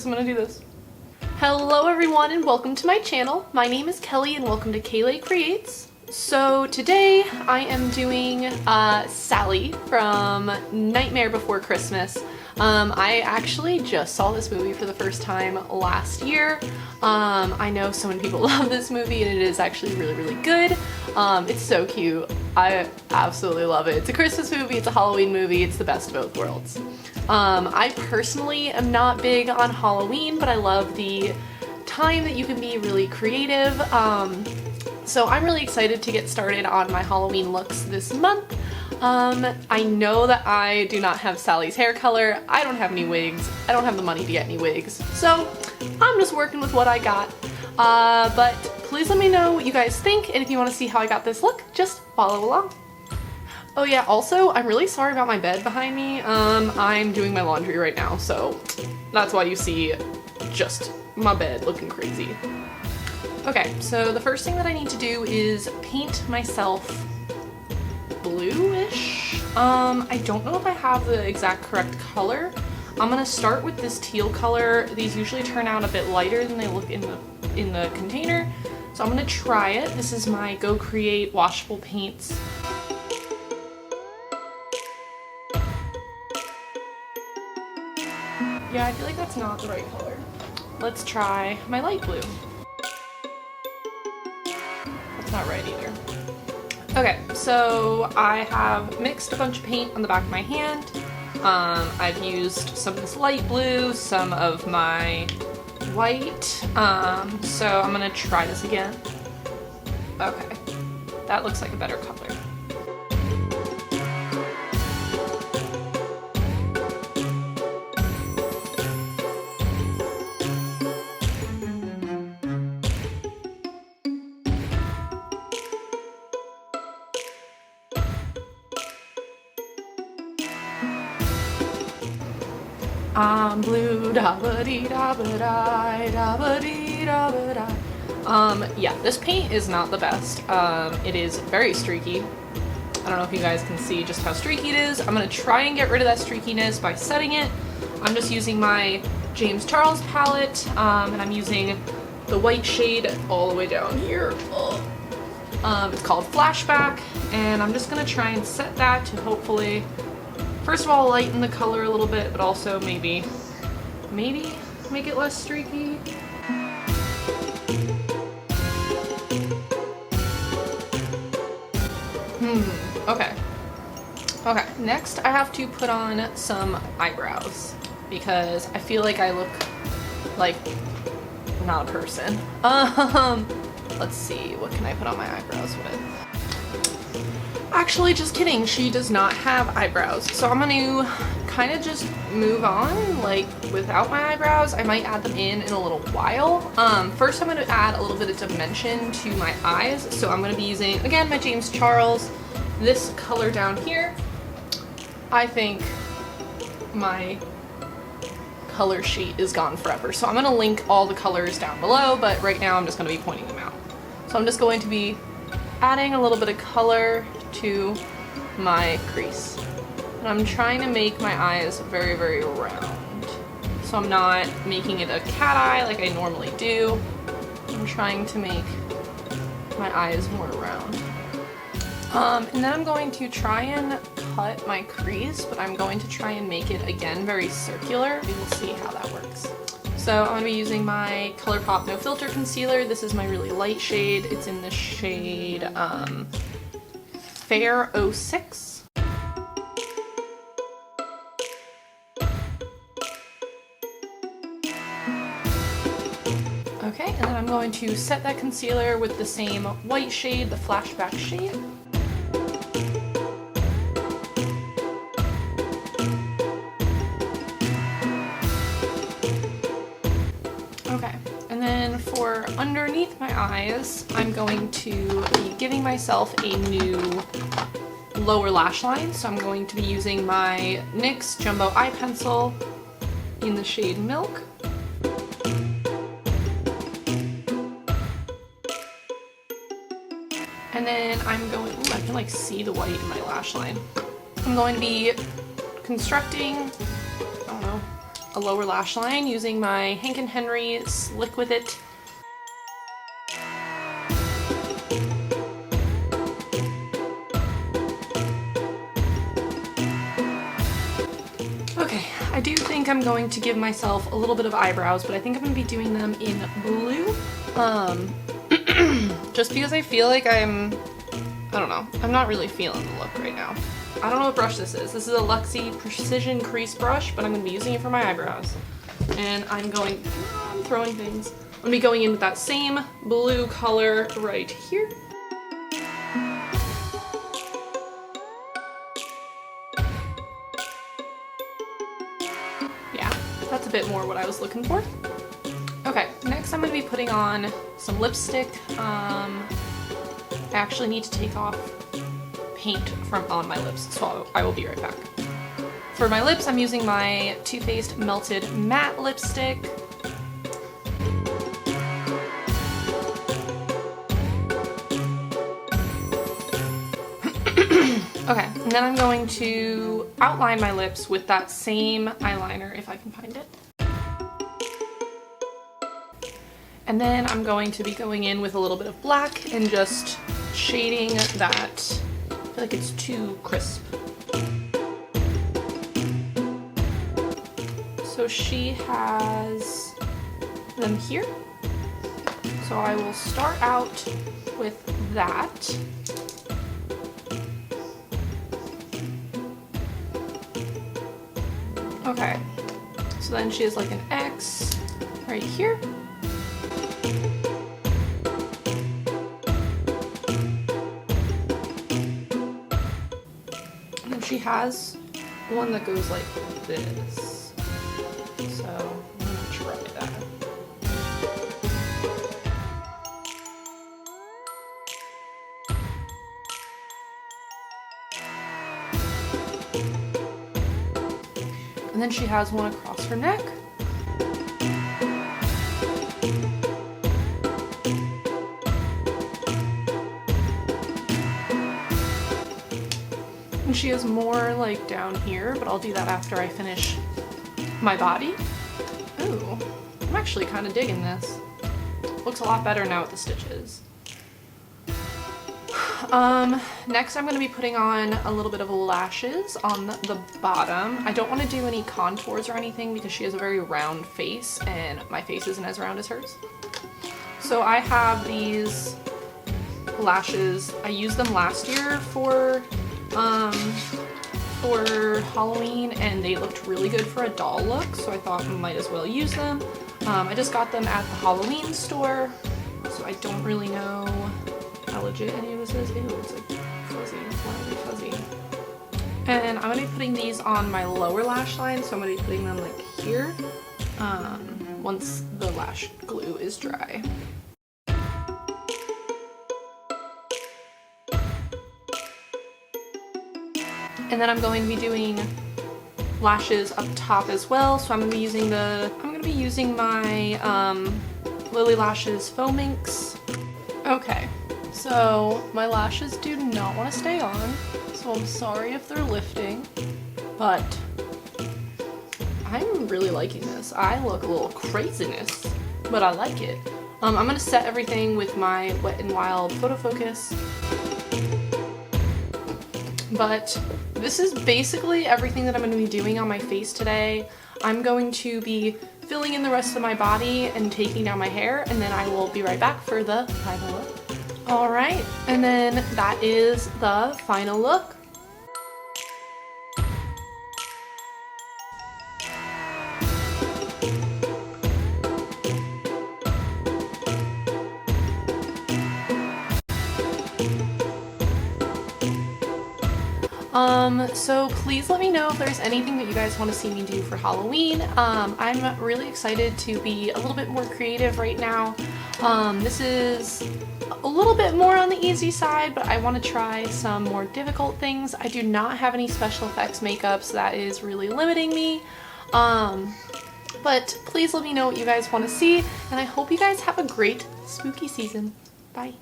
I'm gonna do this. Hello everyone and welcome to my channel. My name is Kelly and welcome to KaylayCreates. So today I am doing Sally from Nightmare Before Christmas. I actually just saw this movie for the first time last year. I know so many people love this movie and it is actually really, really good. It's so cute. I absolutely love it. It's a Christmas movie, it's a Halloween movie, it's the best of both worlds. I personally am not big on Halloween, but I love the time that you can be really creative. So I'm really excited to get started on my Halloween looks this month. I know that I do not have Sally's hair color. I don't have any wigs. I don't have the money to get any wigs. So I'm just working with what I got. But please let me know what you guys think, and if you want to see how I got this look, just follow along. Oh yeah, also, I'm really sorry about my bed behind me. I'm doing my laundry right now, so that's why you see just my bed looking crazy. Okay, so the first thing that I need to do is paint myself bluish. I don't know if I have the exact correct color. I'm gonna start with this teal color. These usually turn out a bit lighter than they look in the container. So I'm gonna try it. This is my Go Create washable paints. Yeah, I feel like that's not the right color. Let's try my light blue. That's not right either. Okay, so I have mixed a bunch of paint on the back of my hand. I've used some of this light blue, some of my white. So I'm gonna try this again. Okay, that looks like a better color. I'm blue, da-ba-dee-da-ba-di, yeah, this paint is not the best. It is very streaky. I don't know if you guys can see just how streaky it is. I'm gonna try and get rid of that streakiness by setting it. I'm just using my James Charles palette, and I'm using the white shade all the way down here. It's called Flashback, and I'm just gonna try and set that to hopefully, first of all, lighten the color a little bit, but also maybe make it less streaky. Okay. Okay, next I have to put on some eyebrows because I feel like I look like not a person. Let's see, what can I put on my eyebrows with? Actually, just kidding, she does not have eyebrows. So I'm gonna kind of just move on, like, without my eyebrows. I might add them in a little while. First I'm gonna add a little bit of dimension to my eyes. So I'm gonna be using, again, my James Charles, this color down here. I think my color sheet is gone forever. So I'm gonna link all the colors down below, but right now I'm just gonna be pointing them out. So I'm just going to be adding a little bit of color to my crease. And I'm trying to make my eyes very, very round. So I'm not making it a cat eye like I normally do. I'm trying to make my eyes more round. And then I'm going to try and cut my crease, but I'm going to try and make it again very circular. We will see how that works. So I'm going to be using my Colourpop No Filter Concealer. This is my really light shade. It's in the shade Fair 06. Okay, and then I'm going to set that concealer with the same white shade, the Flashback shade. Okay, and then for underneath my eyes, I'm going to be giving myself a new lower lash line. So I'm going to be using my NYX Jumbo Eye Pencil in the shade Milk. And then I'm going, ooh, I can like see the white in my lash line. I'm going to be constructing, I don't know, a lower lash line using my Hank & Henry Slick With It. Okay, I do think I'm going to give myself a little bit of eyebrows, but I think I'm going to be doing them in blue. Just because I feel like I don't know, I'm not really feeling the look right now. I don't know what brush this is. This is a Luxie Precision Crease brush, but I'm going to be using it for my eyebrows. And I'm throwing things. I'm going to be going in with that same blue color right here. Yeah, that's a bit more what I was looking for. Okay, next I'm going to be putting on some lipstick. I actually need to take off paint from on my lips, so I will be right back. For my lips, I'm using my Too Faced Melted Matte Lipstick. Okay, and then I'm going to outline my lips with that same eyeliner, if I can find it. And then I'm going to be going in with a little bit of black and just shading that. I feel like it's too crisp. So she has them here. So I will start out with that. Okay, so then she has like an X right here. And then she has one that goes like this. So I'm gonna try that. And then she has one across her neck. And she has more like down here, but I'll do that after I finish my body. Ooh, I'm actually kind of digging this. Looks a lot better now with the stitches. Next I'm going to be putting on a little bit of lashes on the bottom. I don't want to do any contours or anything because she has a very round face and my face isn't as round as hers. So I have these lashes. I used them last year for Halloween and they looked really good for a doll look, so I thought I might as well use them. I just got them at the Halloween store, so I don't really know how legit any of this is. Ew, it's like fuzzy. Why are they fuzzy? And I'm going to be putting these on my lower lash line, so I'm going to be putting them like here once the lash glue is dry. And then I'm going to be doing lashes up top as well, so I'm going to be using my Lily Lashes Foam Inks. Okay. So my lashes do not want to stay on, so I'm sorry if they're lifting, but I'm really liking this. I look a little craziness, but I like it. I'm going to set everything with my Wet n Wild Photo Focus, but this is basically everything that I'm going to be doing on my face today. I'm going to be filling in the rest of my body and taking down my hair, and then I will be right back for the final look. Alright, and then that is the final look. So please let me know if there's anything that you guys want to see me do for Halloween. I'm really excited to be a little bit more creative right now. This is a little bit more on the easy side, but I want to try some more difficult things. I do not have any special effects makeup, so that is really limiting me. But please let me know what you guys want to see, and I hope you guys have a great spooky season. Bye.